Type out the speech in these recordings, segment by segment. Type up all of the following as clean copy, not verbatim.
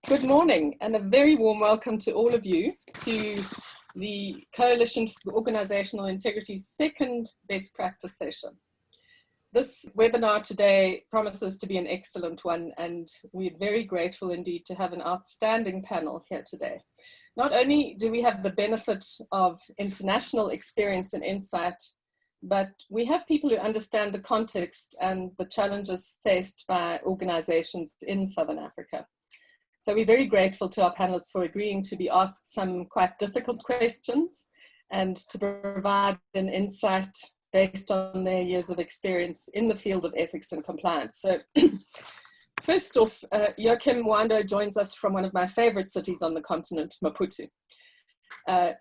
Good morning and a very warm welcome to all of you to the Coalition for Organizational Integrity's second best practice session. This webinar today promises to be an excellent one, and we're very grateful indeed to have an outstanding panel here today. Not only do we have the benefit of international experience and insight, but we have people who understand the context and the challenges faced by organizations in Southern Africa. So we're very grateful to our panelists for agreeing to be asked some quite difficult questions and to provide an insight based on their years of experience in the field of ethics and compliance. So first off, Joachim Mwando joins us from one of my favorite cities on the continent, Maputo.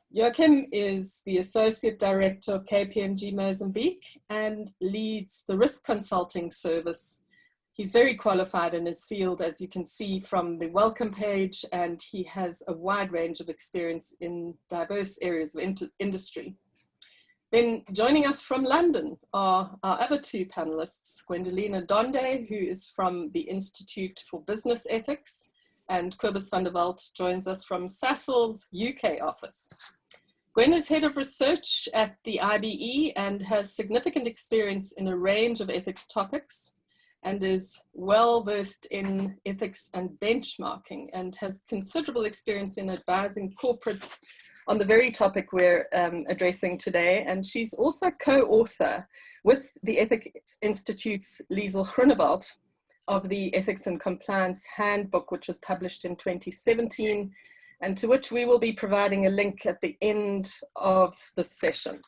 Joachim is the Associate Director of KPMG Mozambique and leads the risk consulting service. He's very qualified in his field, as you can see from the welcome page, and he has a wide range of experience in diverse areas of industry. Then joining us from London are our other two panelists, Gwendolina Donde, who is from the Institute for Business Ethics, and Cobus van der Walt joins us from Sasol's UK office. Gwen is Head of Research at the IBE and has significant experience in a range of ethics topics, and is well versed in ethics and benchmarking, and has considerable experience in advising corporates on the very topic we're addressing today. And she's also co-author with the Ethics Institute's Liesel Groenewald of the Ethics and Compliance Handbook, which was published in 2017, and to which we will be providing a link at the end of the session.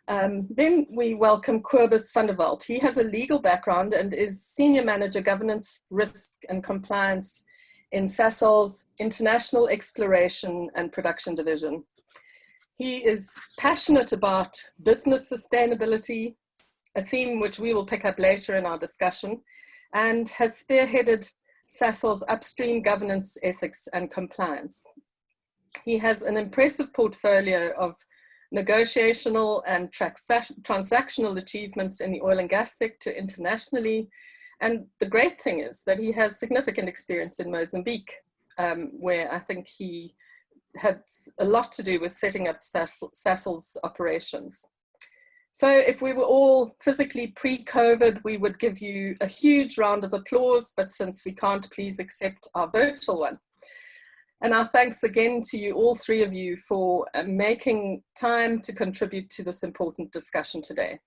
Then we welcome Cobus van der Walt. He has a legal background and is Senior Manager Governance, Risk and Compliance in Sasol's International Exploration and Production Division. He is passionate about business sustainability, a theme which we will pick up later in our discussion, and has spearheaded Sasol's upstream governance, ethics and compliance. He has an impressive portfolio of negotiational and transactional achievements in the oil and gas sector internationally. And the great thing is that he has significant experience in Mozambique, where I think he had a lot to do with setting up Sasol's operations. So if we were all physically pre-COVID, we would give you a huge round of applause, but since we can't, please accept our virtual one. And our thanks again to you, all three of you, for making time to contribute to this important discussion today.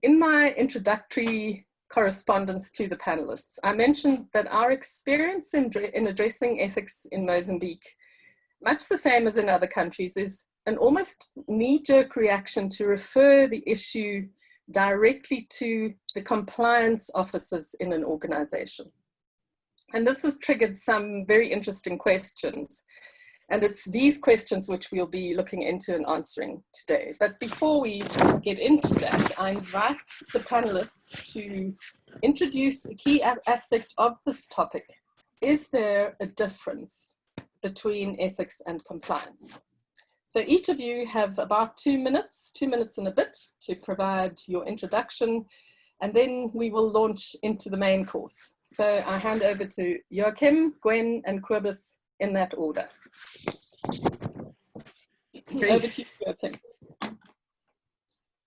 In my introductory correspondence to the panelists, I mentioned that our experience in addressing ethics in Mozambique, much the same as in other countries, is an almost knee-jerk reaction to refer the issue directly to the compliance officers in an organization. And this has triggered some very interesting questions. And it's these questions which we'll be looking into and answering today. But before we get into that, I invite the panelists to introduce a key aspect of this topic. Is there a difference between ethics and compliance? So each of you have about 2 minutes and a bit to provide your introduction, and then we will launch into the main course. So I hand over to Joachim, Gwen, and Cobus in that order. Okay. Over to you, Joachim.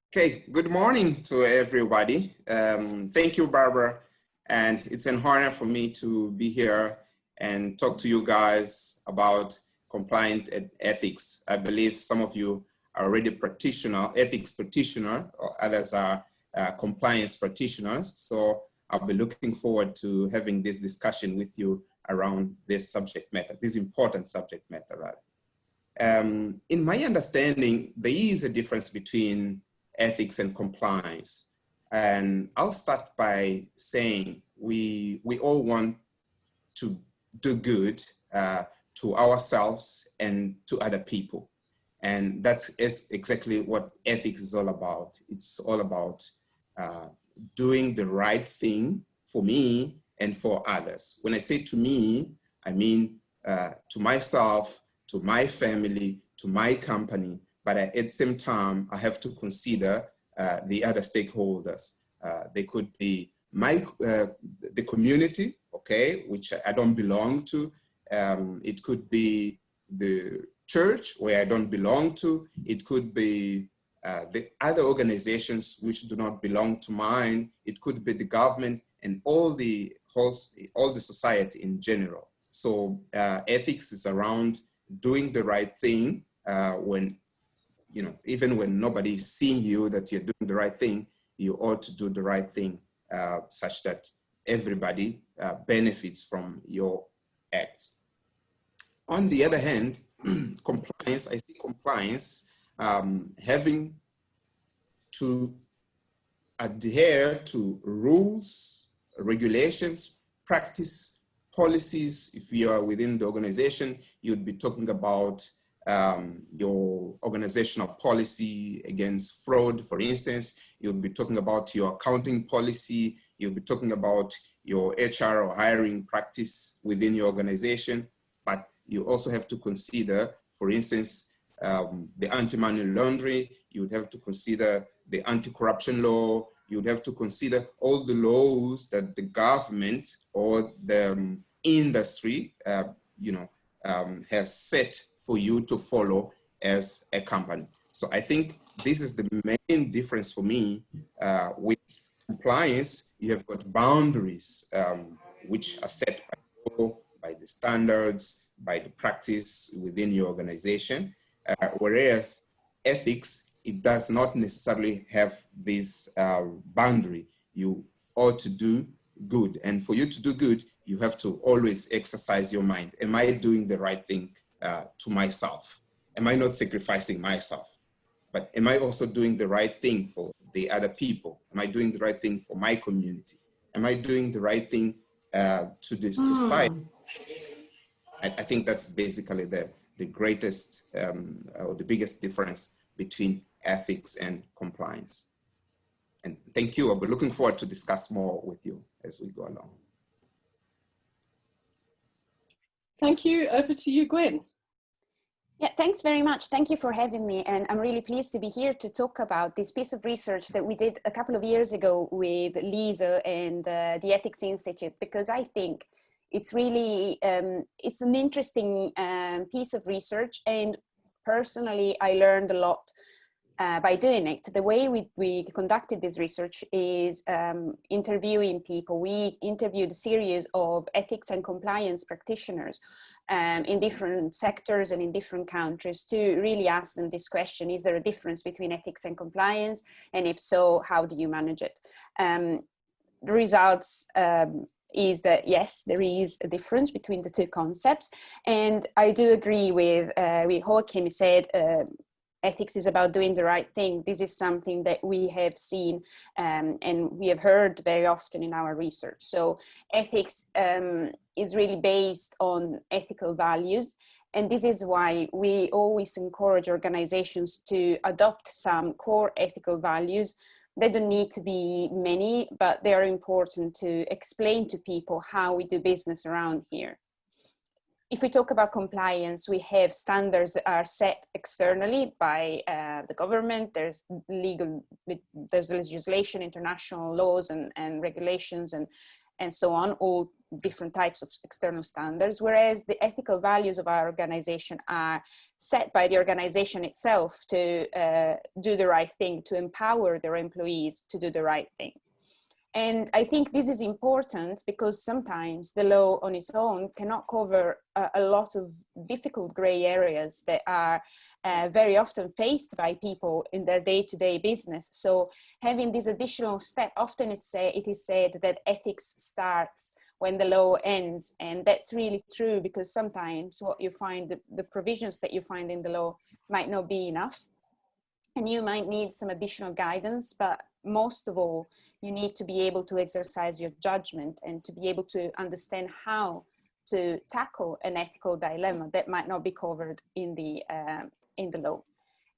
Okay, good morning to everybody. Thank you, Barbara. And it's an honor for me to be here and talk to you guys about compliant ethics. I believe some of you are already ethics practitioner, or others are compliance practitioners. So I'll be looking forward to having this discussion with you around this subject matter, this important subject matter, rather. In my understanding, there is a difference between ethics and compliance. And I'll start by saying we all want to do good to ourselves and to other people. And that's exactly what ethics is all about. It's all about doing the right thing for me and for others. When I say to me, I mean to myself, to my family, to my company, but at the same time, I have to consider the other stakeholders. They could be the community okay, which I don't belong to. It could be the church where I don't belong to. It could be the other organizations which do not belong to mine. It could be the government and all the society in general. So ethics is around doing the right thing when, you know, even when nobody is seeing you that you're doing the right thing, you ought to do the right thing such that everybody benefits from your act. On the other hand, compliance, I see compliance having to adhere to rules, regulations, practice, policies. If you are within the organization, you'd be talking about your organizational policy against fraud, for instance. You'll be talking about your accounting policy. You'll be talking about your HR or hiring practice within your organization. But you also have to consider, for instance, the anti-money laundering. You would have to consider the anti-corruption law. You would have to consider all the laws that the government or the industry, has set for you to follow as a company. So I think this is the main difference for me. With compliance, you have got boundaries which are set by law, by the standards, by the practice within your organization. Whereas ethics, it does not necessarily have this boundary. You ought to do good. And for you to do good, you have to always exercise your mind. Am I doing the right thing to myself? Am I not sacrificing myself? But am I also doing the right thing for the other people? Am I doing the right thing for my community? Am I doing the right thing to the society? I think that's basically the greatest or the biggest difference between ethics and compliance. And thank you. I'll be looking forward to discuss more with you as we go along. Thank you. Over to you, Gwen. Yeah, thanks very much. Thank you for having me. And I'm really pleased to be here to talk about this piece of research that we did a couple of years ago with Lisa and the Ethics Institute, because I think it's really, it's an interesting piece of research. And personally, I learned a lot by doing it. The way we conducted this research is interviewing people. We interviewed a series of ethics and compliance practitioners in different sectors and in different countries to really ask them this question: is there a difference between ethics and compliance? And if so, how do you manage it? The results is that yes, there is a difference between the two concepts. And I do agree with Joachim said, ethics is about doing the right thing. This is something that we have seen and we have heard very often in our research. So ethics is really based on ethical values. And this is why we always encourage organizations to adopt some core ethical values. They don't need to be many, but they are important to explain to people how we do business around here. If we talk about compliance, we have standards that are set externally by the government. There's legislation, international laws and regulations and so on, all different types of external standards, whereas the ethical values of our organization are set by the organization itself to do the right thing, to empower their employees to do the right thing. And I think this is important because sometimes the law on its own cannot cover a lot of difficult gray areas that are very often faced by people in their day-to-day business. So having this additional step, often it is said that ethics starts when the law ends. And that's really true, because sometimes what you find, the provisions that you find in the law might not be enough. And you might need some additional guidance, but most of all, you need to be able to exercise your judgment and to be able to understand how to tackle an ethical dilemma that might not be covered in the law.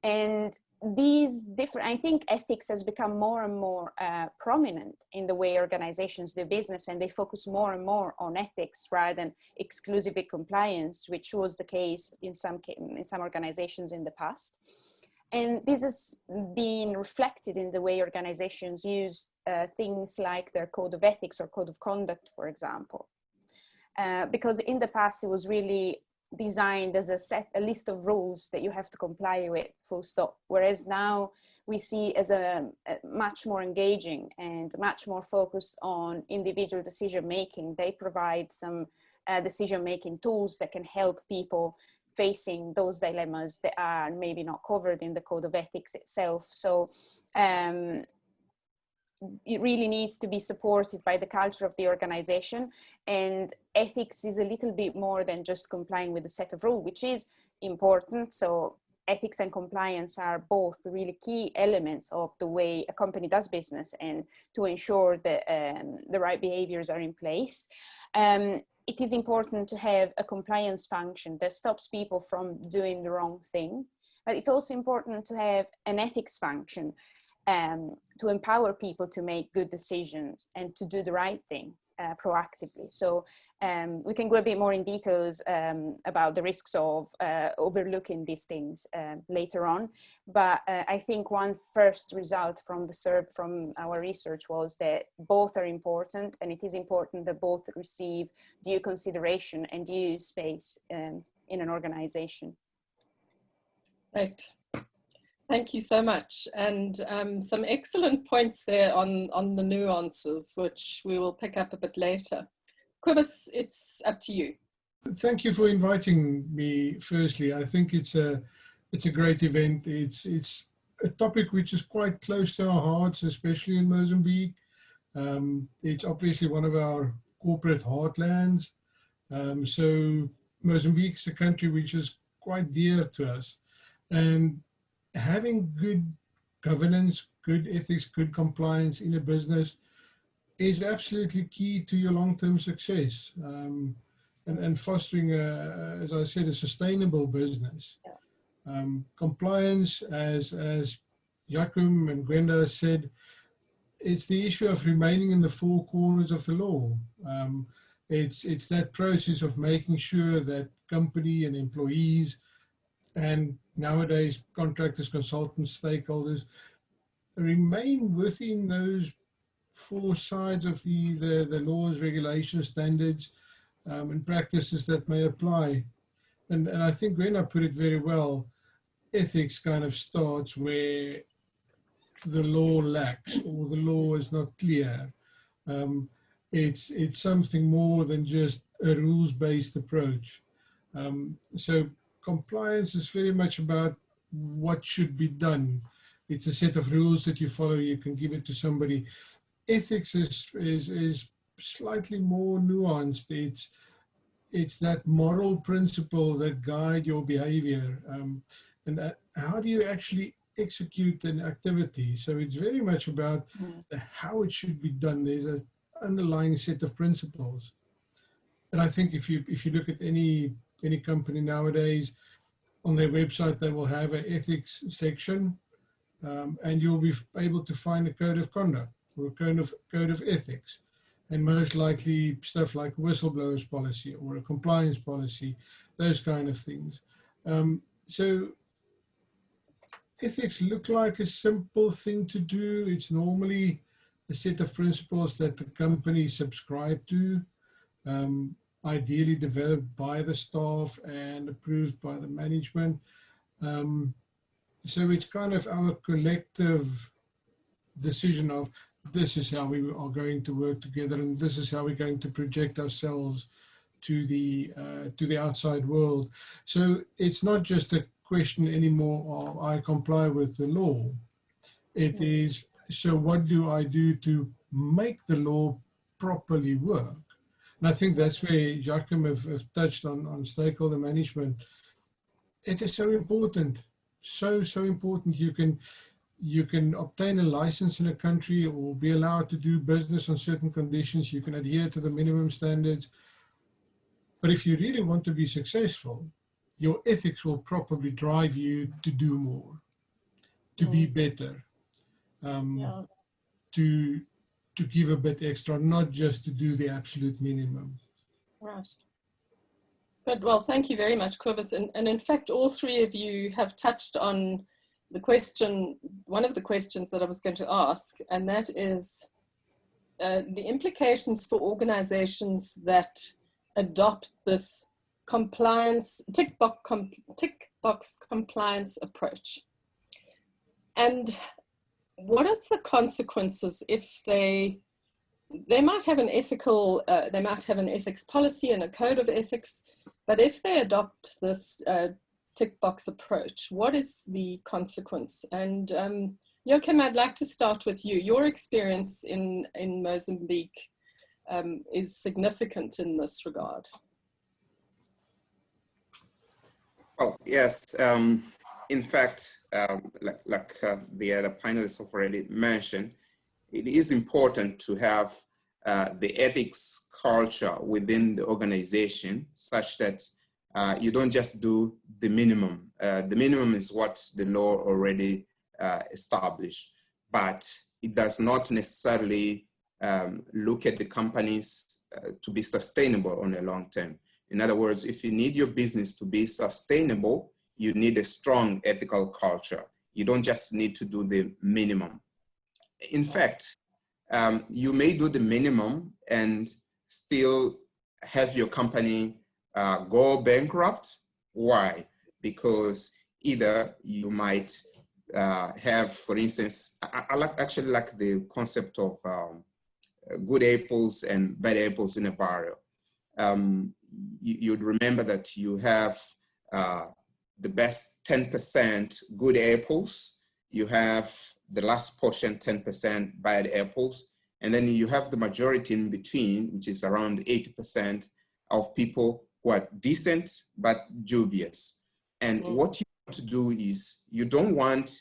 And these different, I think ethics has become more and more prominent in the way organizations do business, and they focus more and more on ethics rather than exclusively compliance, which was the case in some organizations in the past. And this has been reflected in the way organizations use things like their code of ethics or code of conduct, for example. because in the past it was really designed as a list of rules that you have to comply with, full stop. Whereas now we see as a much more engaging and much more focused on individual decision making. They provide some decision making tools that can help people facing those dilemmas that are maybe not covered in the code of ethics itself. So it really needs to be supported by the culture of the organization, and ethics is a little bit more than just complying with a set of rules, which is important. So ethics and compliance are both really key elements of the way a company does business and to ensure that the right behaviors are in place. It is important to have a compliance function that stops people from doing the wrong thing, but it's also important to have an ethics function to empower people to make good decisions and to do the right thing proactively. So we can go a bit more in details about the risks of overlooking these things later on. But I think one first result from our research was that both are important, and it is important that both receive due consideration and due space in an organization. Right. Thank you so much. And some excellent points there on the nuances, which we will pick up a bit later. Cobus, it's up to you. Thank you for inviting me. Firstly, I think it's a great event. It's a topic which is quite close to our hearts, especially in Mozambique. It's obviously one of our corporate heartlands. So Mozambique is a country which is quite dear to us. And having good governance, good ethics, good compliance in a business is absolutely key to your long-term success, and fostering, as I said, a sustainable business. Compliance, as Joachim and Gwenda said, it's the issue of remaining in the four corners of the law. It's that process of making sure that company and employees and nowadays contractors, consultants, stakeholders remain within those four sides of the laws, regulations, standards, and practices that may apply. And I think Gwenda put it very well. Ethics kind of starts where the law lacks or the law is not clear. It's something more than just a rules-based approach. So compliance is very much about what should be done. It's a set of rules that you follow. You can give it to somebody. Ethics is slightly more nuanced. It's that moral principle that guide your behavior, and how do you actually execute an activity. So it's very much about how it should be done. There's an underlying set of principles, and I think if you look at any company nowadays, on their website they will have an ethics section, and you'll be able to find a code of conduct or a code of ethics, and most likely stuff like whistleblowers policy or a compliance policy, those kind of things. So ethics look like a simple thing to do. It's normally a set of principles that the company subscribe to, ideally developed by the staff and approved by the management. So it's kind of our collective decision of this is how we are going to work together, and this is how we're going to project ourselves to the outside world. So it's not just a question anymore of I comply with the law. It is, so what do I do to make the law properly work? And I think that's where Joachim have touched on stakeholder management. It is so important, so important. You can obtain a license in a country or be allowed to do business on certain conditions. You can adhere to the minimum standards. But if you really want to be successful, your ethics will probably drive you to do more, to be better, to give a bit extra, not just to do the absolute minimum. Right. Good. Well, thank you very much, Cobus. And in fact, all three of you have touched on the question, one of the questions that I was going to ask, and that is the implications for organizations that adopt this compliance, tick box compliance approach? And what is the consequences if they might have an ethical, they might have an ethics policy and a code of ethics, but if they adopt this tick box approach, what is the consequence? And Joachim, I'd like to start with you. Your experience in Mozambique is significant in this regard. Well, yes. In fact, like the other panelists have already mentioned, it is important to have the ethics culture within the organization such that you don't just do the minimum. The minimum is what the law already established, but it does not necessarily look at the companies to be sustainable on a long term. In other words, if you need your business to be sustainable, you need a strong ethical culture. You don't just need to do the minimum. In fact, you may do the minimum and still have your company go bankrupt. Why? Because either you might have, for instance, I actually like the concept of good apples and bad apples in a barrel. You'd remember that you have the best 10% good apples, you have the last portion 10% bad apples, and then you have the majority in between, which is around 80% of people who are decent but dubious. And what you want to do is you don't want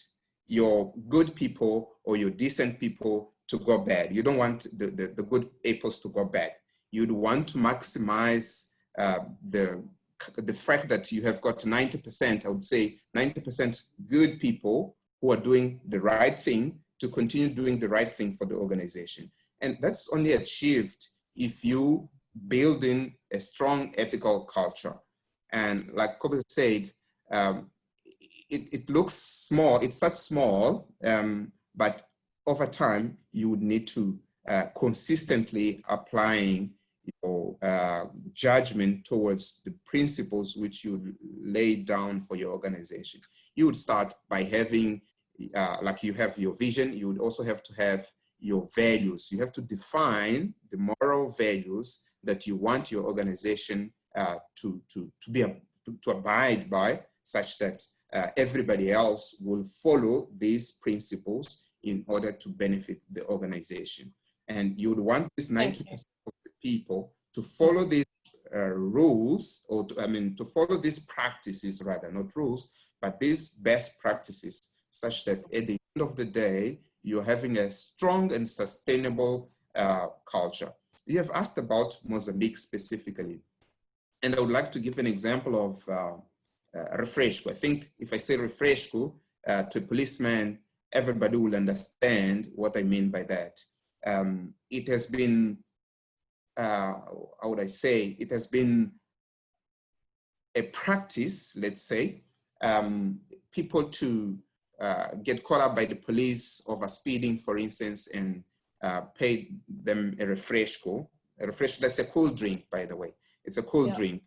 your good people or your decent people to go bad. You don't want the good apples to go bad. You'd want to maximize the fact that you have got 90%, I would say 90% good people who are doing the right thing to continue doing the right thing for the organization. And that's only achieved if you build in a strong ethical culture. And like Kobe said, it looks small, it starts small, but over time you would need to consistently applying your judgment towards the principles which you lay down for your organization. You would start by having, like you have your vision, you would also have to have your values. You have to define the moral values that you want your organization to abide by, such that everybody else will follow these principles in order to benefit the organization. And you would want this 90% of the people to follow these rules, or to follow these practices, rather, not rules, but these best practices, such that at the end of the day, you're having a strong and sustainable culture. You have asked about Mozambique specifically, and I would like to give an example of refresco. I think if I say refresco to a policeman, everybody will understand what I mean by that. It has been, how would I say, it has been a practice, let's say, people to get caught up by the police over speeding, for instance, and pay them a refresco. A refresco, that's a cool drink, by the way. It's a cool drink.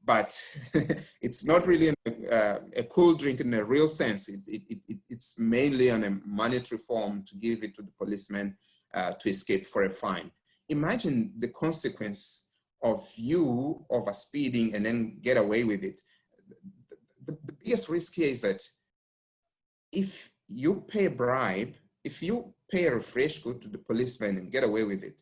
But it's not really a cool drink in a real sense. It's mainly on a monetary form to give it to the policeman to escape for a fine. Imagine the consequence of you over speeding and then get away with it. The biggest risk here is that if you pay a bribe, if you pay a refresco to the policeman and get away with it,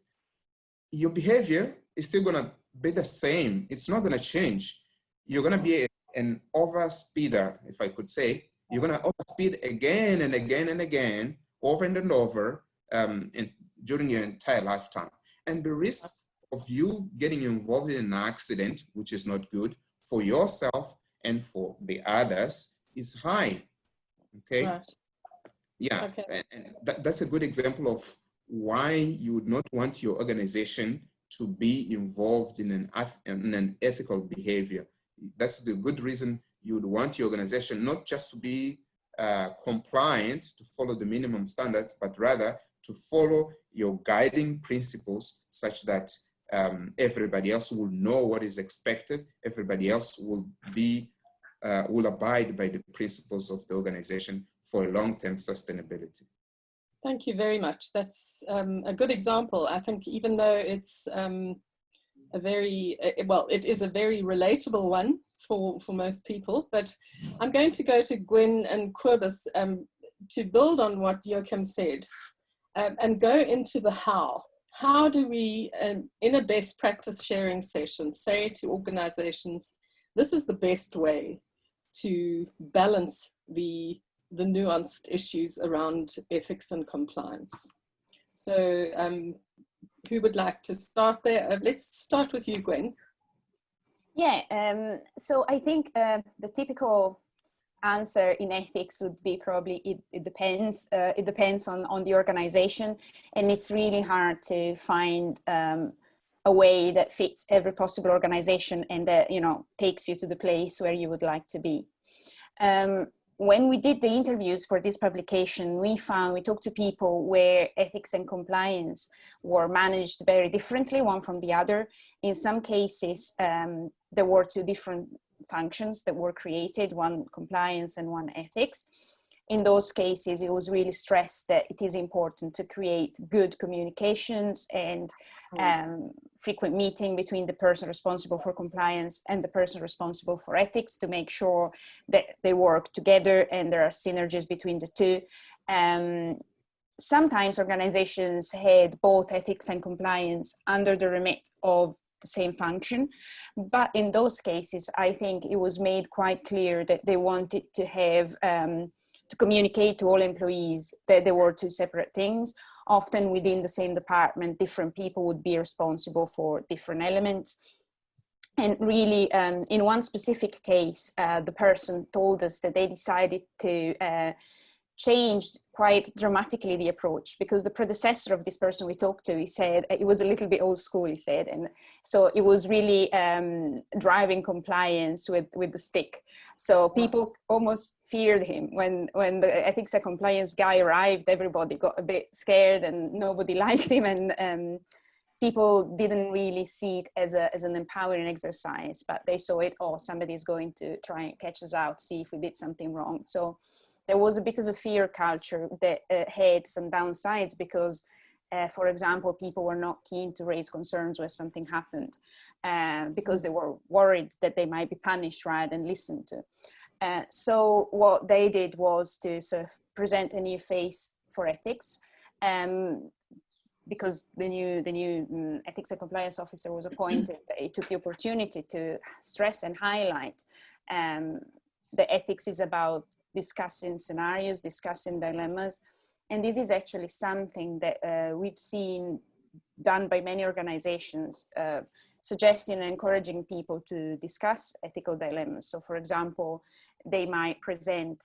your behavior is still gonna be the same. It's not gonna change. You're gonna be an overspeeder, if I could say. You're gonna overspeed again and again and again, over and over, and during your entire lifetime. And the risk of you getting involved in an accident, which is not good for yourself and for the others, is high. Okay. Right. Yeah. Okay. And that's a good example of why you would not want your organization to be involved in an ethical behavior. That's the good reason you would want your organization not just to be compliant, to follow the minimum standards, but rather to follow your guiding principles, such that everybody else will know what is expected. Everybody else will abide by the principles of the organization for long-term sustainability. Thank you very much. That's a good example. I think even though it's it is a very relatable one for most people, but I'm going to go to Gwen and Cobus to build on what Joachim said and go into the how. How do we, in a best practice sharing session, say to organizations, this is the best way to balance the nuanced issues around ethics and compliance? So who would like to start there? Let's start with you, Gwen. Yeah, so I think the typical answer in ethics would be probably it depends. It depends on the organization, and it's really hard to find a way that fits every possible organization and that, you know, takes you to the place where you would like to be. When we did the interviews for this publication, we talked to people where ethics and compliance were managed very differently, one from the other. In some cases, there were two different functions that were created, one compliance and one ethics. In those cases, it was really stressed that it is important to create good communications and frequent meeting between the person responsible for compliance and the person responsible for ethics to make sure that they work together and there are synergies between the two. Sometimes organizations had both ethics and compliance under the remit of the same function, but in those cases, I think it was made quite clear that they wanted to have to communicate to all employees that they were two separate things. Often within the same department, different people would be responsible for different elements. And really, in one specific case, the person told us that they decided to change quite dramatically the approach, because the predecessor of this person we talked to, he said it was a little bit old school, he said, and so it was really driving compliance with the stick. So people almost feared him when the ethics and compliance guy arrived. Everybody got a bit scared and nobody liked him, and people didn't really see it as an empowering exercise, but they saw it, oh, somebody's going to try and catch us out, see if we did something wrong. So there was a bit of a fear culture that had some downsides because, for example, people were not keen to raise concerns when something happened because they were worried that they might be punished rather than listened to. So what they did was to sort of present a new face for ethics, because the new ethics and compliance officer was appointed. He took the opportunity to stress and highlight that ethics is about discussing scenarios, discussing dilemmas. And this is actually something that we've seen done by many organizations, suggesting and encouraging people to discuss ethical dilemmas. So for example, they might present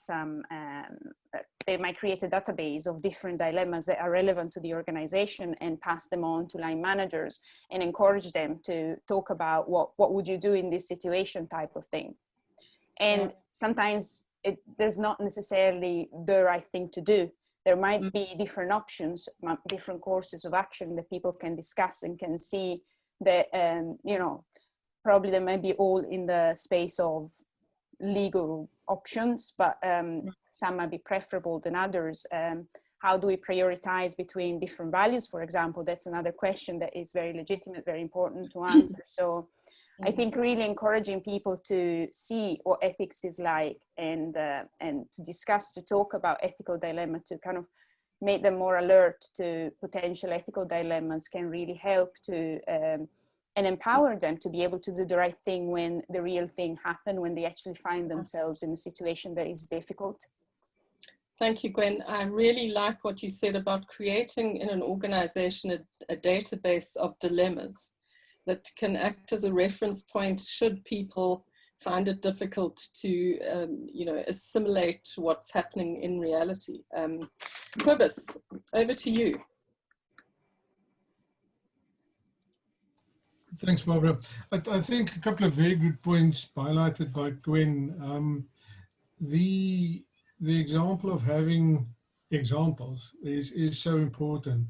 they might create a database of different dilemmas that are relevant to the organization and pass them on to line managers and encourage them to talk about what would you do in this situation type of thing. And sometimes there's not necessarily the right thing to do. There might be different options, different courses of action that people can discuss and can see that, you know, probably they might be all in the space of legal options, but some might be preferable than others. How do we prioritize between different values, for example? That's another question that is very legitimate, very important to answer. So I think really encouraging people to see what ethics is like and to discuss, to talk about ethical dilemma, to kind of make them more alert to potential ethical dilemmas can really help to and empower them to be able to do the right thing when the real thing happens, when they actually find themselves in a situation that is difficult. Thank you, Gwen. I really like what you said about creating in an organization a database of dilemmas that can act as a reference point should people find it difficult to, you know, assimilate what's happening in reality. Cobus, over to you. Thanks, Barbara. I think a couple of very good points highlighted by Gwen. The example of having examples is so important.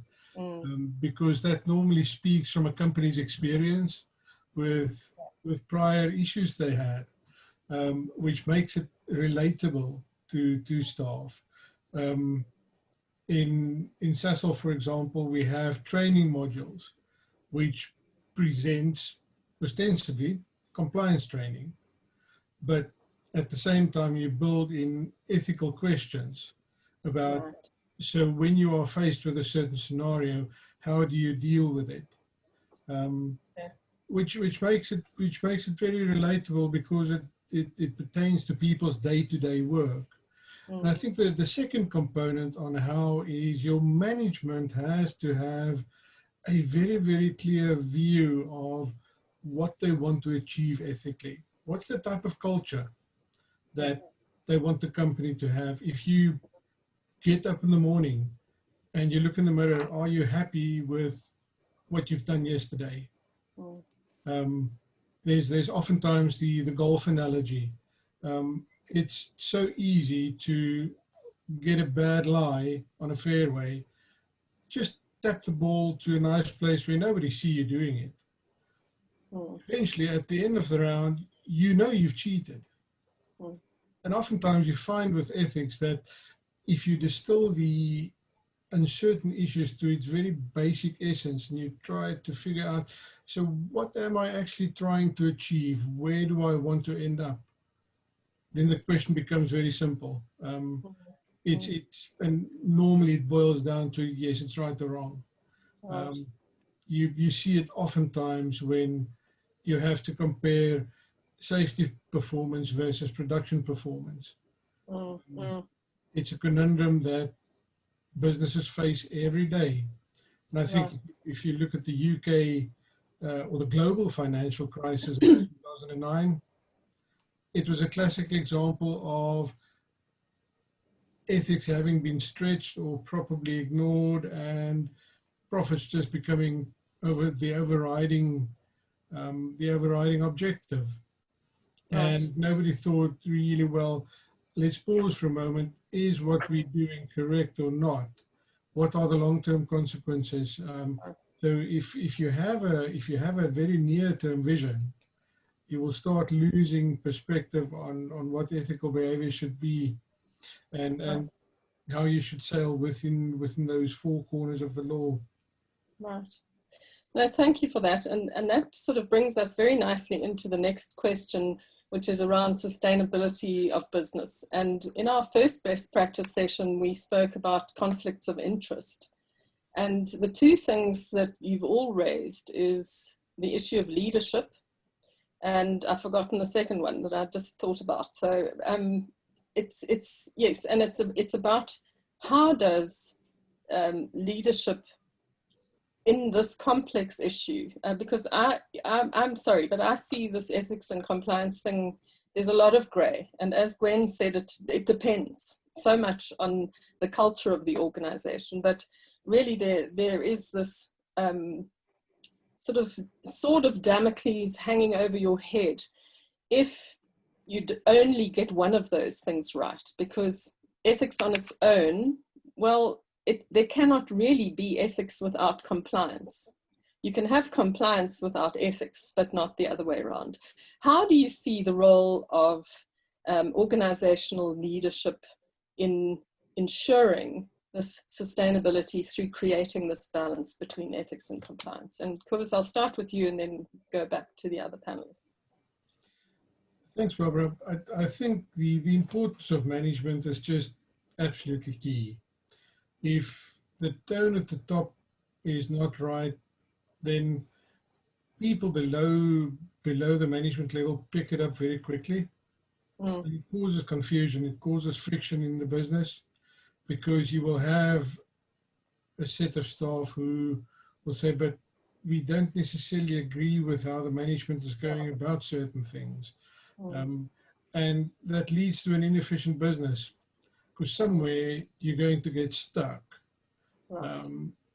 because that normally speaks from a company's experience with prior issues they had, which makes it relatable to staff. In Sasol, for example, we have training modules which presents ostensibly compliance training, but at the same time you build in ethical questions about, so when you are faced with a certain scenario, how do you deal with it? Which makes it very relatable, because it pertains to people's day-to-day work. And I think that the second component on how is your management has to have a very, very clear view of what they want to achieve ethically. What's the type of culture that they want the company to have? If you get up in the morning and you look in the mirror, are you happy with what you've done yesterday? There's oftentimes the golf analogy. It's so easy to get a bad lie on a fairway. Just tap the ball to a nice place where nobody see you doing it. Eventually, at the end of the round, you know you've cheated. And oftentimes you find with ethics that if you distill the uncertain issues to its very basic essence, and you try to figure out, so what am I actually trying to achieve? Where do I want to end up? Then the question becomes very simple. And normally it boils down to, yes, it's right or wrong. You see it oftentimes when you have to compare safety performance versus production performance. It's a conundrum that businesses face every day. And I think if you look at the UK or the global financial crisis of 2009, it was a classic example of ethics having been stretched or probably ignored, and profits just becoming the overriding objective. And nobody thought really, well, let's pause for a moment. Is what we're doing correct or not? What are the long-term consequences? So if you have a very near-term vision, you will start losing perspective on what ethical behavior should be, and how you should sail within those four corners of the law. Right. No, thank you for that. And that sort of brings us very nicely into the next question, which is around sustainability of business. And in our first best practice session, we spoke about conflicts of interest. And the two things that you've all raised is the issue of leadership. And I've forgotten the second one that I just thought about. So it's about how does leadership in this complex issue, because I'm sorry, but I see this ethics and compliance thing, there's a lot of gray. And as Gwen said, it depends so much on the culture of the organization. But really there is this sword of Damocles hanging over your head if you only get one of those things right, because ethics on its own, well, there cannot really be ethics without compliance. You can have compliance without ethics, but not the other way around. How do you see the role of organizational leadership in ensuring this sustainability through creating this balance between ethics and compliance? And Kobus, I'll start with you and then go back to the other panelists. Thanks, Barbara. I think the importance of management is just absolutely key. If the tone at the top is not right, then people below the management level pick it up very quickly. And it causes confusion, it causes friction in the business, because you will have a set of staff who will say, but we don't necessarily agree with how the management is going about certain things. And that leads to an inefficient business, because somewhere you're going to get stuck.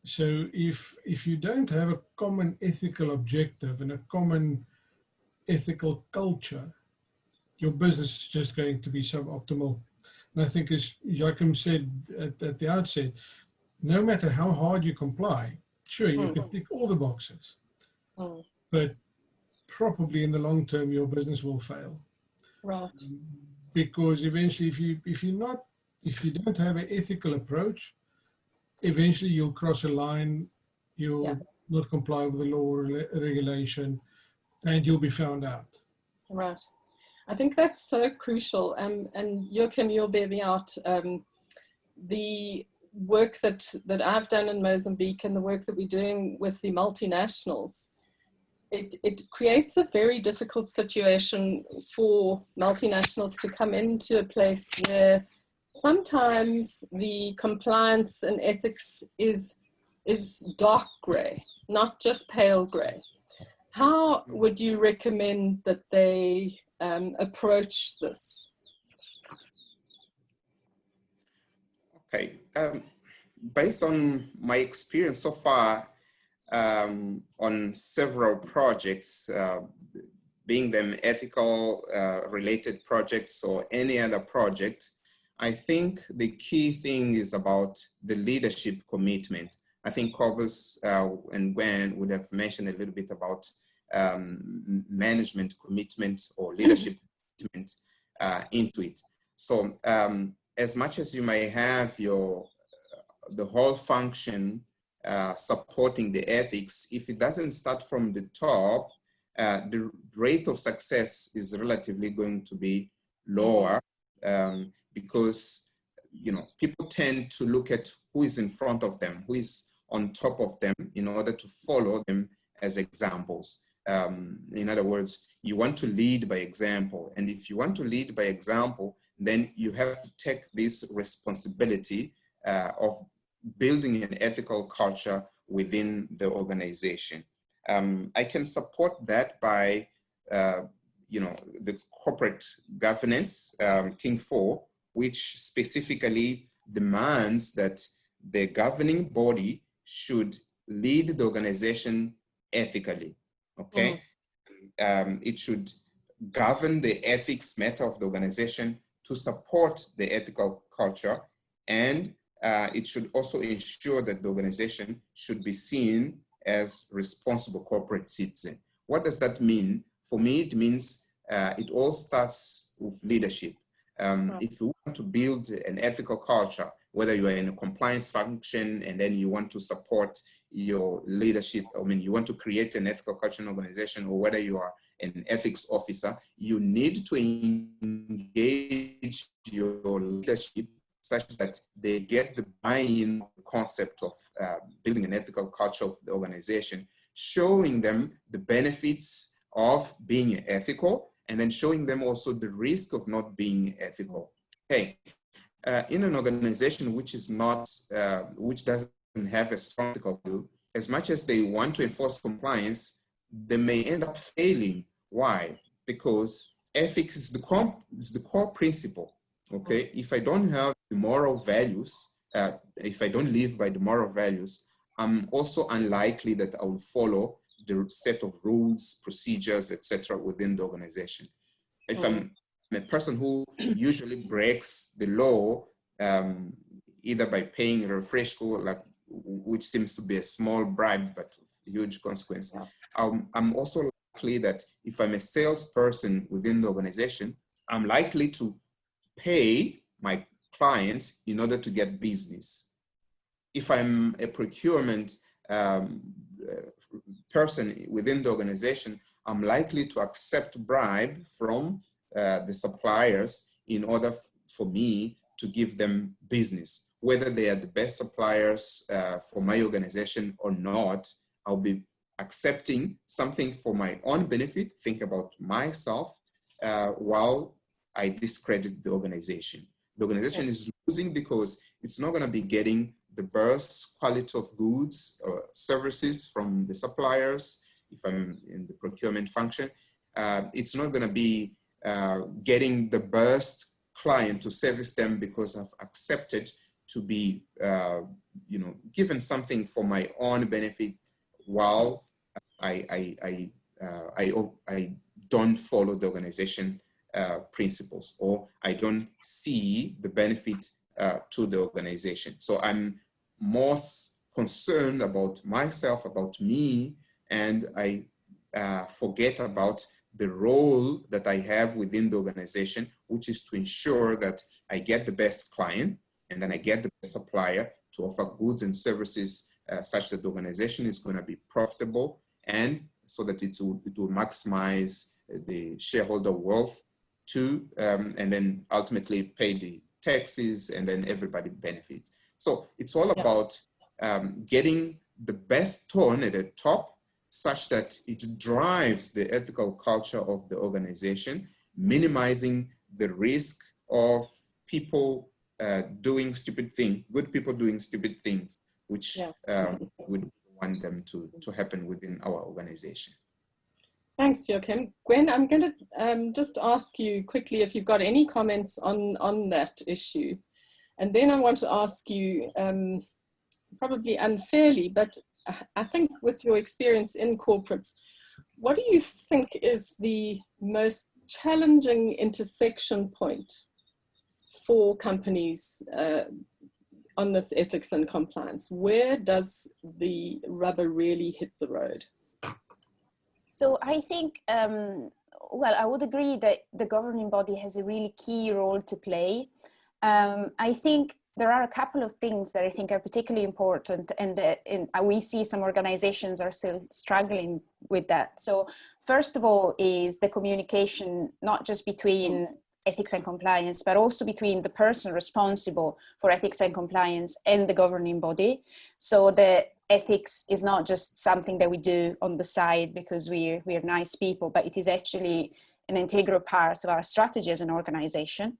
So if you don't have a common ethical objective and a common ethical culture, your business is just going to be suboptimal. And I think, as Joachim said at the outset, no matter how hard you comply, sure, you can tick all the boxes, but probably in the long term, your business will fail. Right. Because eventually, if you don't have an ethical approach, eventually you'll cross a line, you'll not comply with the law or regulation, and you'll be found out. Right. I think that's so crucial. And Joachim, you'll bear me out. The work that I've done in Mozambique and the work that we're doing with the multinationals, it creates a very difficult situation for multinationals to come into a place where sometimes the compliance and ethics is dark gray, not just pale gray. How would you recommend that they approach this? Okay, based on my experience so far, on several projects, being them ethical related projects or any other project, I think the key thing is about the leadership commitment. I think Cobus and Gwen would have mentioned a little bit about management commitment or leadership commitment into it. So as much as you may have the whole function supporting the ethics, if it doesn't start from the top, the rate of success is relatively going to be lower because, you know, people tend to look at who is in front of them, who is on top of them in order to follow them as examples. In other words, you want to lead by example. And if you want to lead by example, then you have to take this responsibility of building an ethical culture within the organization. I can support that by, you know, the corporate governance, King 4, which specifically demands that the governing body should lead the organization ethically, okay? It should govern the ethics matter of the organization to support the ethical culture, and it should also ensure that the organization should be seen as responsible corporate citizen. What does that mean? For me, it means it all starts with leadership. If you want to build an ethical culture, whether you are in a compliance function and then you want to support your leadership, I mean, you want to create an ethical culture organization, or whether you are an ethics officer, you need to engage your leadership such that they get the buy-in concept of building an ethical culture of the organization, showing them the benefits of being ethical, and then showing them also the risk of not being ethical. Okay, in an organization which is not, which doesn't have a strong ethical view, as much as they want to enforce compliance, they may end up failing. Why? Because ethics is the core principle. Okay, if I don't have the moral values, if I don't live by the moral values, I'm also unlikely that I will follow the set of rules, procedures, etc. within the organization. If I'm a person who usually breaks the law, either by paying a refresco, like, which seems to be a small bribe but with huge consequence, I'm also likely that if I'm a salesperson within the organization, I'm likely to pay my clients in order to get business. If I'm a procurement person within the organization, I'm likely to accept bribe from the suppliers in order for me to give them business. Whether they are the best suppliers for my organization or not, I'll be accepting something for my own benefit, think about myself, while I discredit the organization. The organization is losing because it's not going to be getting the best quality of goods or services from the suppliers. If I'm in the procurement function, it's not going to be getting the best client to service them because I've accepted to be, you know, given something for my own benefit, while I don't follow the organization principles, or I don't see the benefit to the organization. So I'm most concerned about myself, about me, and I forget about the role that I have within the organization, which is to ensure that I get the best client and then I get the best supplier to offer goods and services such that the organization is going to be profitable, and so that it will maximize the shareholder wealth too, and then ultimately pay the taxes, and then everybody benefits. So it's all about getting the best tone at the top, such that it drives the ethical culture of the organization, minimizing the risk of people doing stupid things, good people doing stupid things, which would want them to happen within our organization. Thanks, Joachim. Gwen, I'm going to just ask you quickly if you've got any comments on that issue. And then I want to ask you, probably unfairly, but I think with your experience in corporates, what do you think is the most challenging intersection point for companies on this ethics and compliance? Where does the rubber really hit the road? So I think, well, I would agree that the governing body has a really key role to play. I think there are a couple of things that I think are particularly important, and we see some organizations are still struggling with that. So first of all is the communication, not just between ethics and compliance, but also between the person responsible for ethics and compliance and the governing body. So the ethics is not just something that we do on the side because we are nice people, but it is actually an integral part of our strategy as an organization.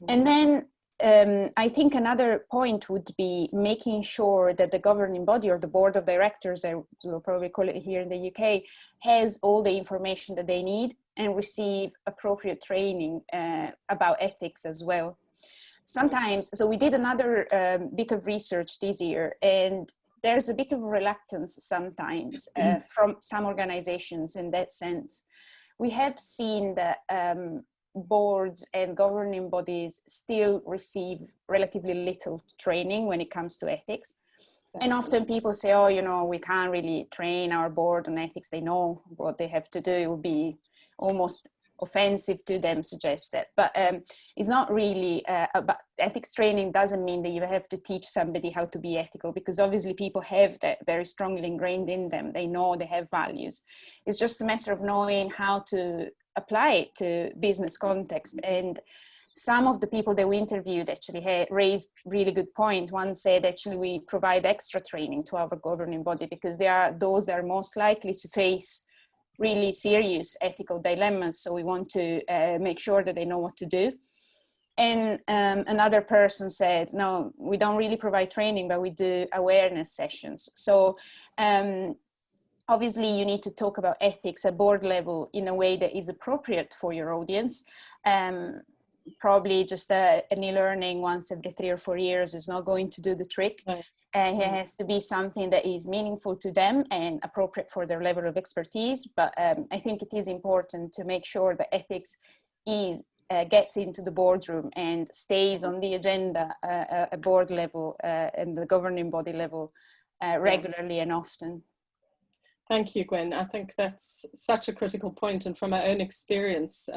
And then I think another point would be making sure that the governing body, or the board of directors, as we'll probably call it here in the UK, has all the information that they need and receive appropriate training about ethics as well. Sometimes, so we did another bit of research this year, and there's a bit of reluctance sometimes from some organizations in that sense. We have seen that boards and governing bodies still receive relatively little training when it comes to ethics. And often people say, oh, you know, we can't really train our board on ethics. They know what they have to do. It would be almost offensive to them suggest that. But it's not really about ethics training. Doesn't mean that you have to teach somebody how to be ethical, because obviously people have that very strongly ingrained in them. They know they have values. It's just a matter of knowing how to apply it to business context. And some of the people that we interviewed actually raised really good points. One said, actually, we provide extra training to our governing body because they are those that are most likely to face really serious ethical dilemmas. So we want to make sure that they know what to do. And another person said, no, we don't really provide training, but we do awareness sessions. So obviously, you need to talk about ethics at board level in a way that is appropriate for your audience. Probably just an e-learning once every 3 or 4 years is not going to do the trick. Right. It has to be something that is meaningful to them and appropriate for their level of expertise. But I think it is important to make sure that ethics gets into the boardroom and stays on the agenda at board level and the governing body level regularly and often. Thank you, Gwen. I think that's such a critical point. And from my own experience,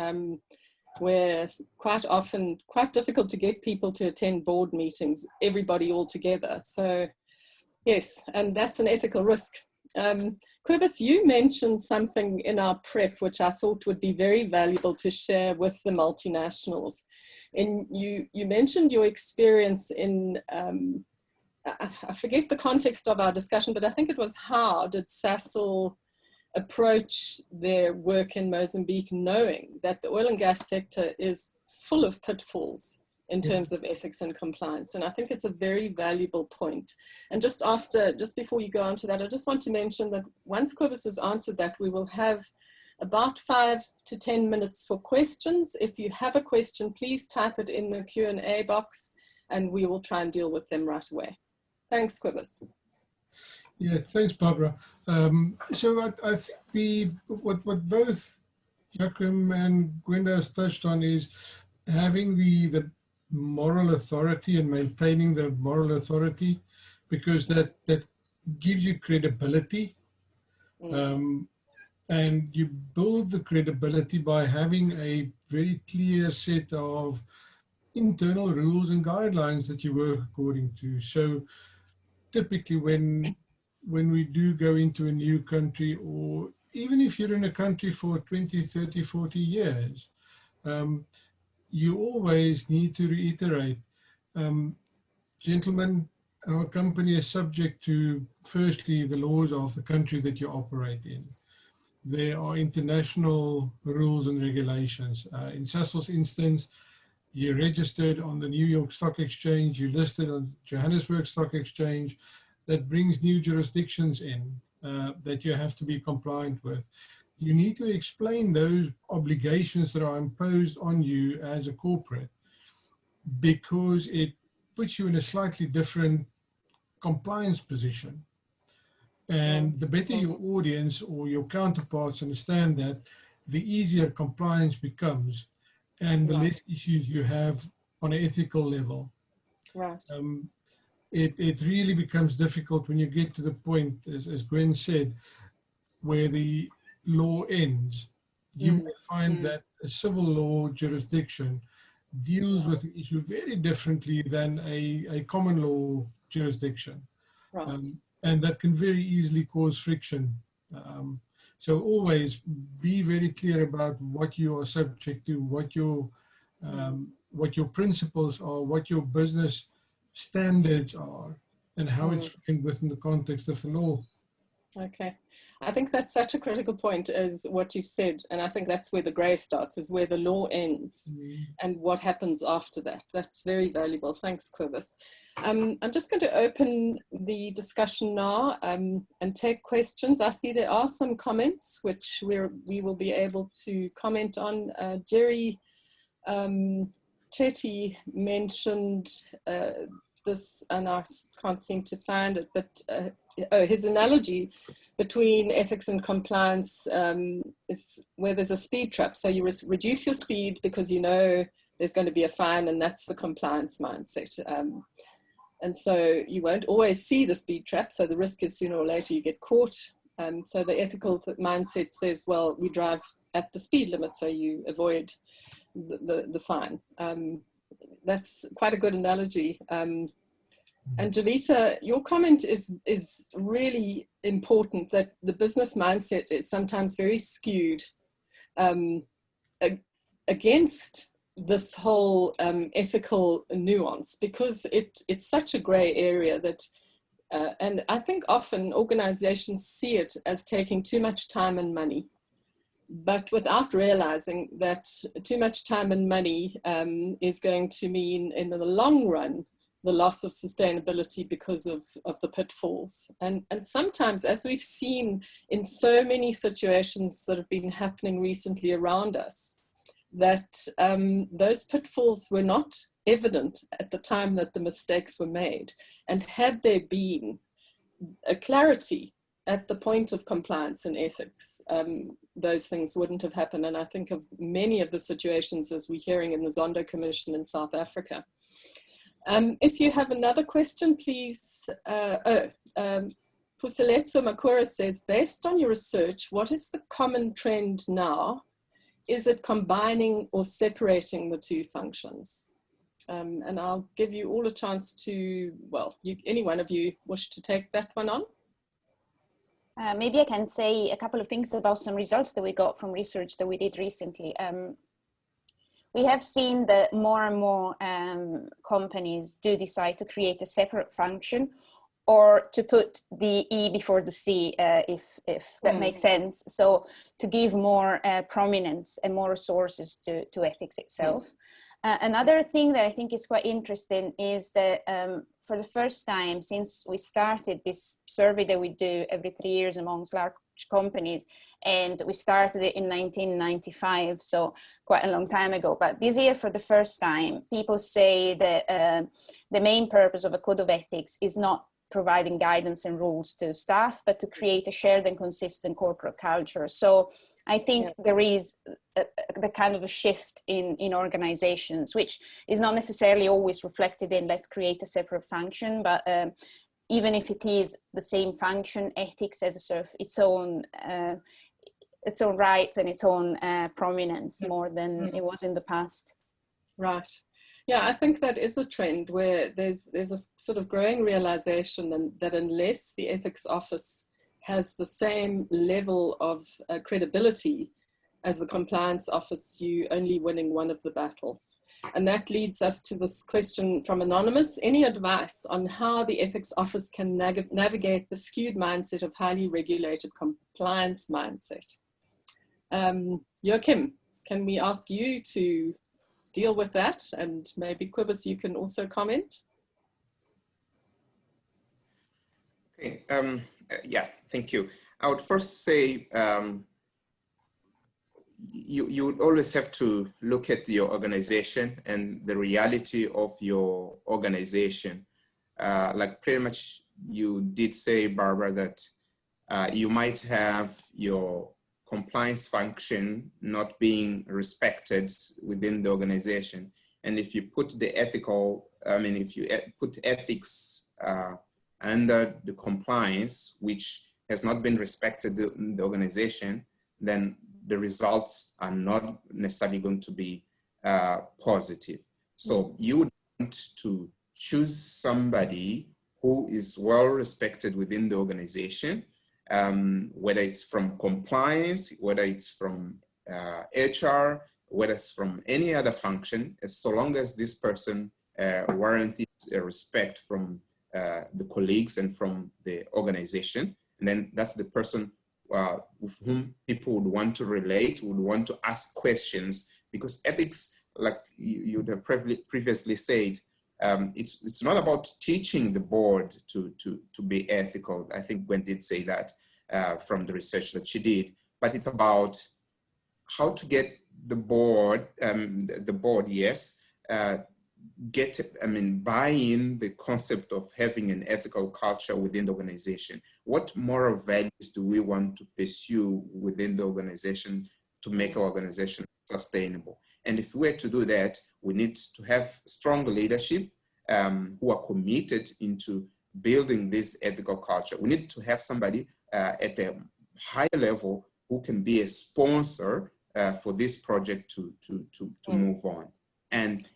where quite often quite difficult to get people to attend board meetings, everybody all together. So yes, and that's an ethical risk. Cobus, you mentioned something in our prep which I thought would be very valuable to share with the multinationals. And you mentioned your experience in I forget the context of our discussion, but I think it was how did Sasol approach their work in Mozambique, knowing that the oil and gas sector is full of pitfalls in terms of ethics and compliance. And I think it's a very valuable point. And just before you go on to that, I just want to mention that once Cobus has answered that, we will have about 5 to 10 minutes for questions. If you have a question, please type it in the Q&A box and we will try and deal with them right away. Thanks, Cobus. Yeah, thanks, Barbara. So I think what both Joachim and Gwenda has touched on is having the moral authority and maintaining the moral authority. because that gives you credibility. And you build the credibility by having a very clear set of internal rules and guidelines that you work according to. So typically when we do go into a new country, or even if you're in a country for 20, 30, 40 years, you always need to reiterate, gentlemen, our company is subject to, firstly, the laws of the country that you operate in. There are international rules and regulations. In Sasol's instance, you're registered on the New York Stock Exchange, you're listed on Johannesburg Stock Exchange. That brings new jurisdictions in that you have to be compliant with. You need to explain those obligations that are imposed on you as a corporate, because it puts you in a slightly different compliance position. And the better your audience or your counterparts understand that, the easier compliance becomes and the less issues you have on an ethical level. Right. It really becomes difficult when you get to the point, as Gwen said, where the law ends. You will find that a civil law jurisdiction deals with the issue very differently than a common law jurisdiction. Right. And that can very easily cause friction. So always be very clear about what you are subject to, what your principles are, what your business standards are, and how it's framed within the context of the law. Okay. I think that's such a critical point, is what you've said. And I think that's where the grey starts, is where the law ends and what happens after that. That's very valuable. Thanks, Cobus. I'm just going to open the discussion now and take questions. I see there are some comments which we will be able to comment on. Jerry Chetty mentioned this, and I can't seem to find it, but his analogy between ethics and compliance is where there's a speed trap. So you reduce your speed because you know there's going to be a fine, and that's the compliance mindset. And so you won't always see the speed trap. So the risk is sooner or later you get caught. So the ethical mindset says, well, we drive at the speed limit, so you avoid the fine. That's quite a good analogy. And Javita, your comment is really important, that the business mindset is sometimes very skewed against this whole ethical nuance, because it's such a gray area that, and I think often organizations see it as taking too much time and money, but without realizing that too much time and money is going to mean, in the long run, the loss of sustainability because of the pitfalls. And sometimes, as we've seen in so many situations that have been happening recently around us, that those pitfalls were not evident at the time that the mistakes were made. And had there been a clarity at the point of compliance and ethics, those things wouldn't have happened. And I think of many of the situations as we're hearing in the Zondo Commission in South Africa. If you have another question, please. Puseletso Makura says, based on your research, what is the common trend now? Is it combining or separating the two functions? And I'll give you all a chance to, well, any one of you wish to take that one on? Maybe I can say a couple of things about some results that we got from research that we did recently. We have seen that more and more companies do decide to create a separate function, or to put the E before the C, if that makes sense. So to give more prominence and more resources to ethics itself. Another thing that I think is quite interesting is that for the first time since we started this survey that we do every 3 years amongst large companies, and we started it in 1995, so quite a long time ago, but this year for the first time, people say that the main purpose of a code of ethics is not providing guidance and rules to staff, but to create a shared and consistent corporate culture. So I think there is the kind of a shift in organizations, which is not necessarily always reflected in let's create a separate function, but even if it is the same function, ethics has a sort of its own rights and its own prominence more than it was in the past. Right. Yeah, I think that is a trend where there's a sort of growing realization that unless the ethics office has the same level of credibility as the compliance office, you're only winning one of the battles. And that leads us to this question from Anonymous. Any advice on how the ethics office can navigate the skewed mindset of highly regulated compliance mindset? Joachim, can we ask you to deal with that? And maybe Quibus, you can also comment. Okay, yeah, thank you. I would first say you would always have to look at your organization and the reality of your organization. Like pretty much you did say, Barbara, that you might have your compliance function not being respected within the organization. And if you put the ethical, if you put ethics under the compliance, which has not been respected in the organization, then the results are not necessarily going to be positive. So you would want to choose somebody who is well respected within the organization, whether it's from compliance, whether it's from HR, whether it's from any other function, so long as this person warranted respect from the colleagues and from the organization. And then that's the person with whom people would want to relate, would want to ask questions, because ethics, like you would have previously said, it's not about teaching the board to be ethical. I think Gwen did say that from the research that she did, but it's about how to get the board, yes, buy in the concept of having an ethical culture within the organization. What moral values do we want to pursue within the organization to make our organization sustainable? And if we were to do that, we need to have strong leadership who are committed into building this ethical culture. We need to have somebody at a higher level who can be a sponsor for this project to move on. And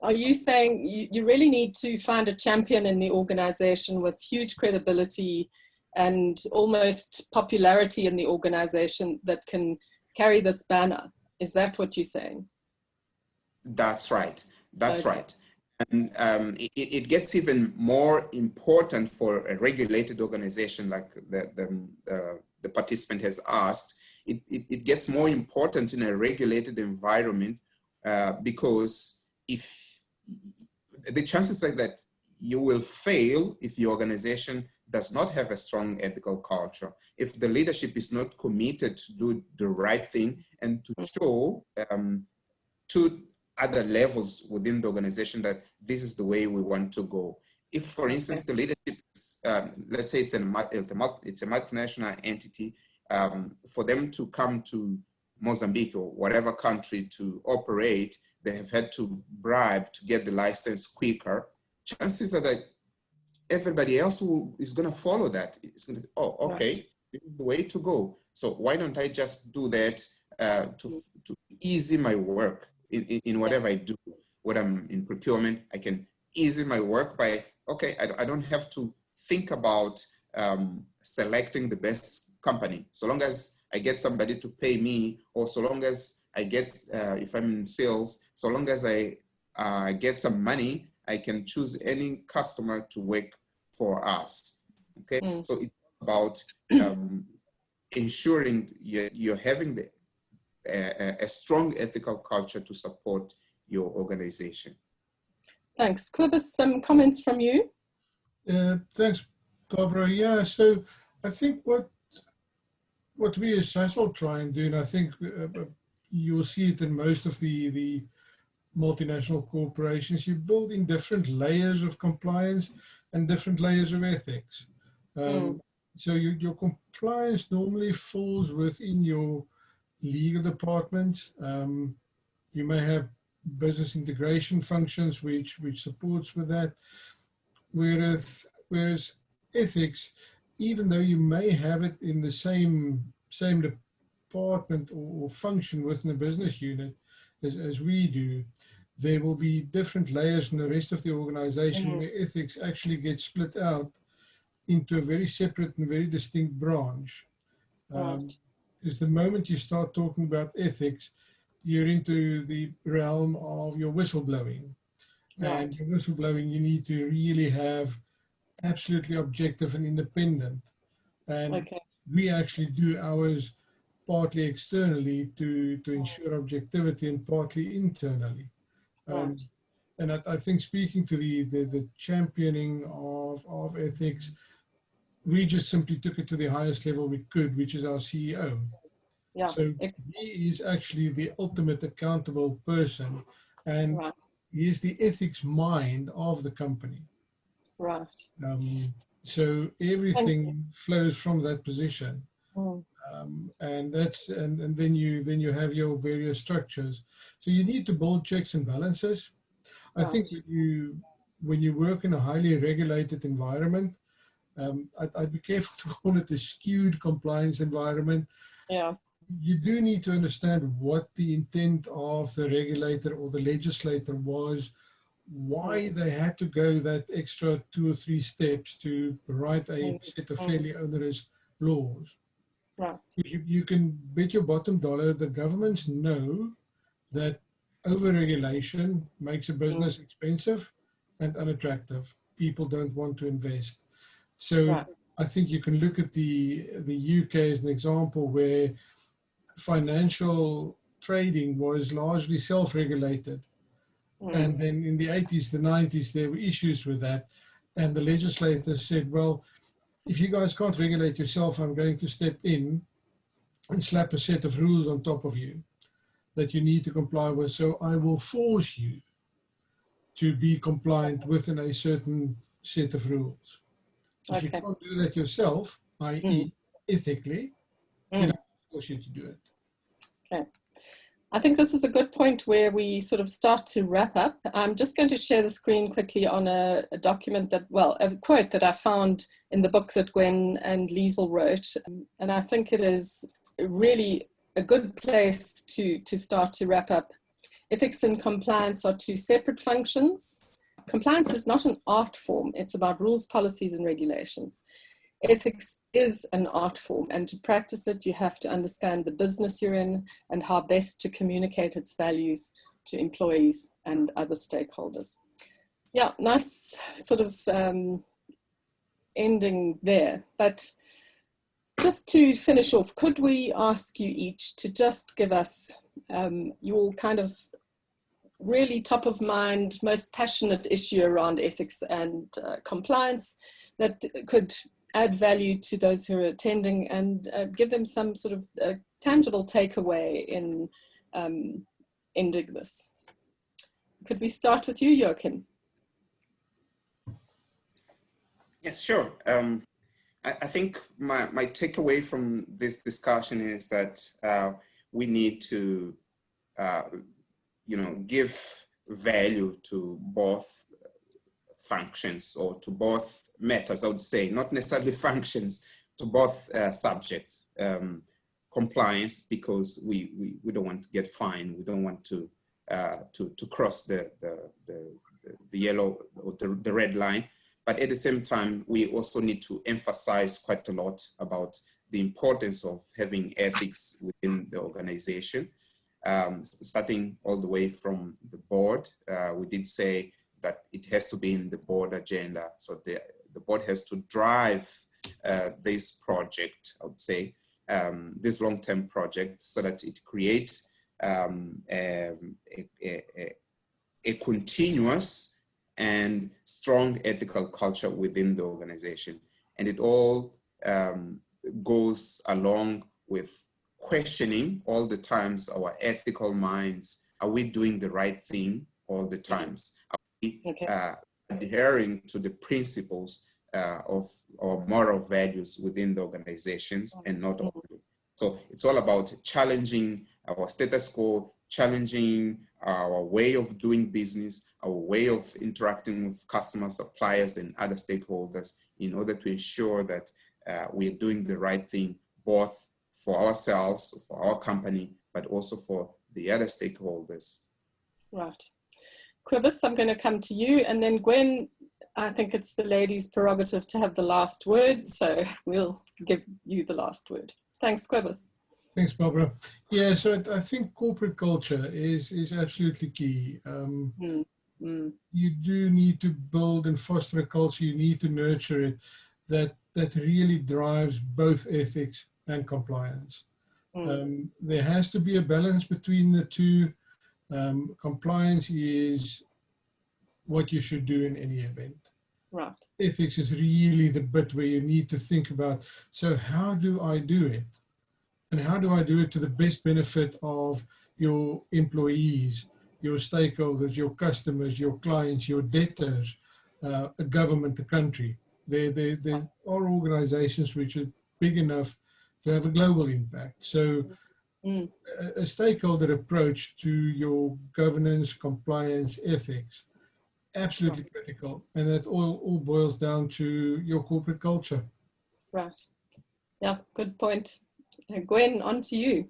are you saying you really need to find a champion in the organization with huge credibility and almost popularity in the organization that can carry this banner? Is that what you're saying? That's right. That's right. And it gets even more important for a regulated organization like the participant has asked. It gets more important in a regulated environment because if the chances are that you will fail if your organization does not have a strong ethical culture, if the leadership is not committed to do the right thing and to show to other levels within the organization that this is the way we want to go. If, for instance, the leadership is, let's say it's a multinational entity, for them to come to Mozambique or whatever country to operate, they have had to bribe to get the license quicker. Chances are that everybody else who is going to follow that is going to, oh, okay, this is the way to go. So why don't I just do that to ease my work in whatever I do? When I'm in procurement, I can ease my work by, okay, I don't have to think about selecting the best company. So long as I get somebody to pay me, or so long as I get, if I'm in sales, so long as I get some money, I can choose any customer to work for us. Okay, so it's about ensuring you're having a strong ethical culture to support your organization. Thanks. Quibus, some comments from you? Thanks, Barbara. Yeah, so I think what we as Sasol try and do, and I think you'll see it in most of the multinational corporations, you build in different layers of compliance and different layers of ethics. So your compliance normally falls within your legal department. You may have business integration functions which supports with that. whereas ethics, even though you may have it in the same department or function within a business unit as we do, there will be different layers in the rest of the organization where ethics actually get split out into a very separate and very distinct branch. Because the moment you start talking about ethics, you're into the realm of your whistleblowing. And your whistleblowing, you need to really have absolutely objective and independent. And we actually do ours partly externally to ensure objectivity and partly internally. And I think speaking to the championing of ethics, we just simply took it to the highest level we could, which is our CEO. So he is actually the ultimate accountable person, and he is the ethics mind of the company. So everything flows from that position. And then you have your various structures. So you need to build checks and balances. I think when you work in a highly regulated environment, I'd be careful to call it a skewed compliance environment. You do need to understand what the intent of the regulator or the legislator was, why they had to go that extra 2 or 3 steps to write a set of fairly onerous laws. You can bet your bottom dollar the governments know that over-regulation makes a business expensive and unattractive. People don't want to invest. So I think you can look at the UK as an example where financial trading was largely self-regulated. And then in the 80s, the 90s, there were issues with that. And the legislators said, well, if you guys can't regulate yourself, I'm going to step in and slap a set of rules on top of you that you need to comply with. So I will force you to be compliant within a certain set of rules. If you can't do that yourself, i.e. ethically, then I force you to do it. Okay. I think this is a good point where we sort of start to wrap up. I'm just going to share the screen quickly on a document that, well, a quote that I found in the book that Gwen and Liesl wrote. And I think it is really a good place to start to wrap up. Ethics and compliance are 2 separate functions. Compliance is not an art form. It's about rules, policies, and regulations. Ethics is an art form, and to practice it, you have to understand the business you're in and how best to communicate its values to employees and other stakeholders. Yeah, nice sort of ending there. But just to finish off, could we ask you each to just give us your kind of really top of mind, most passionate issue around ethics and compliance that could add value to those who are attending and give them some sort of tangible takeaway in ending this. Could we start with you, Joachim? Yes, sure. I think my takeaway from this discussion is that we need to, give value to both functions, or to both matters, I would say, not necessarily functions, to both subjects. Compliance, because we don't want to get fined, we don't want to cross the yellow or the red line. But at the same time, we also need to emphasize quite a lot about the importance of having ethics within the organization, starting all the way from the board. We did say that it has to be in the board agenda. So the board has to drive this project, I would say, this long-term project, so that it creates a continuous and strong ethical culture within the organization. And it all goes along with questioning all the times our ethical minds. Are we doing the right thing all the times? Are we adhering to the principles of our moral values within the organizations, and not only? So it's all about challenging our status quo, challenging our way of doing business, our way of interacting with customers, suppliers, and other stakeholders in order to ensure that we're doing the right thing, both for ourselves, for our company, but also for the other stakeholders. Right. Quibus, I'm going to come to you, and then Gwen, I think it's the lady's prerogative to have the last word, so we'll give you the last word. Thanks, Quibus. Thanks, Barbara. Yeah, so I think corporate culture is absolutely key. You do need to build and foster a culture. You need to nurture it that really drives both ethics and compliance. There has to be a balance between the two. Compliance is what you should do in any event. Right. Ethics is really the bit where you need to think about, so how do I do it? And how do I do it to the best benefit of your employees, your stakeholders, your customers, your clients, your debtors, a government, the country? There are organizations which are big enough to have a global impact. So a stakeholder approach to your governance, compliance, ethics, absolutely critical. And that all boils down to your corporate culture. Right. Yeah, good point. Gwen, on to you.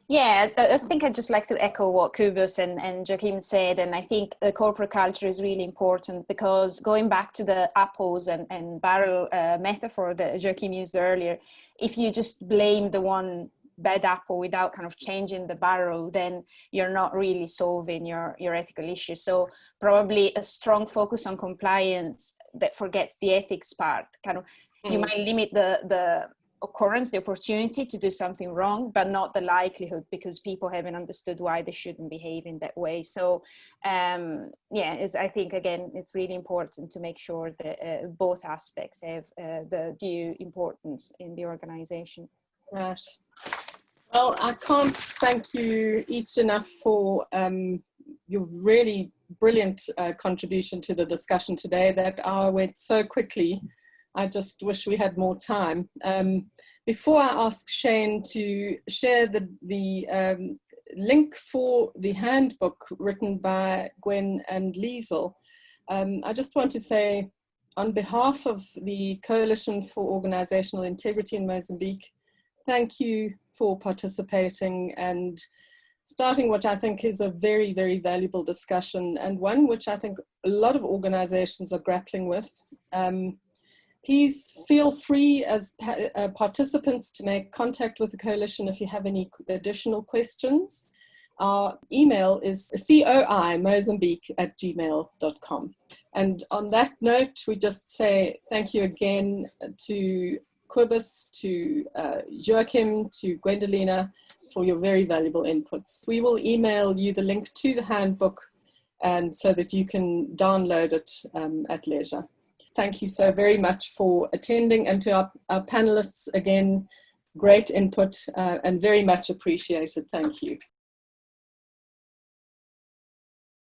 Yeah, I think I'd just like to echo what Kubus and Joachim said, and I think the corporate culture is really important, because going back to the apples and barrel metaphor that Joachim used earlier, if you just blame the one bad apple without kind of changing the barrel, then you're not really solving your ethical issue. So probably a strong focus on compliance that forgets the ethics part. Kind of, you might limit the occurrence, the opportunity to do something wrong, but not the likelihood, because people haven't understood why they shouldn't behave in that way. So yeah, I think again, it's really important to make sure that both aspects have the due importance in the organization. Right. Well, I can't thank you each enough for your really brilliant contribution to the discussion today. That hour went so quickly. I just wish we had more time. Before I ask Shane to share the link for the handbook written by Gwen and Liesel, I just want to say, on behalf of the Coalition for Organizational Integrity in Mozambique, thank you for participating and starting what I think is a very, very valuable discussion, and one which I think a lot of organizations are grappling with. Please feel free as participants to make contact with the coalition if you have any additional questions. Our email is coimozambique@gmail.com. And on that note, we just say thank you again to Quibus, to Joachim, to Gwendolina for your very valuable inputs. We will email you the link to the handbook, and so that you can download it at leisure. Thank you so very much for attending, and to our panelists again, great input and very much appreciated. Thank you.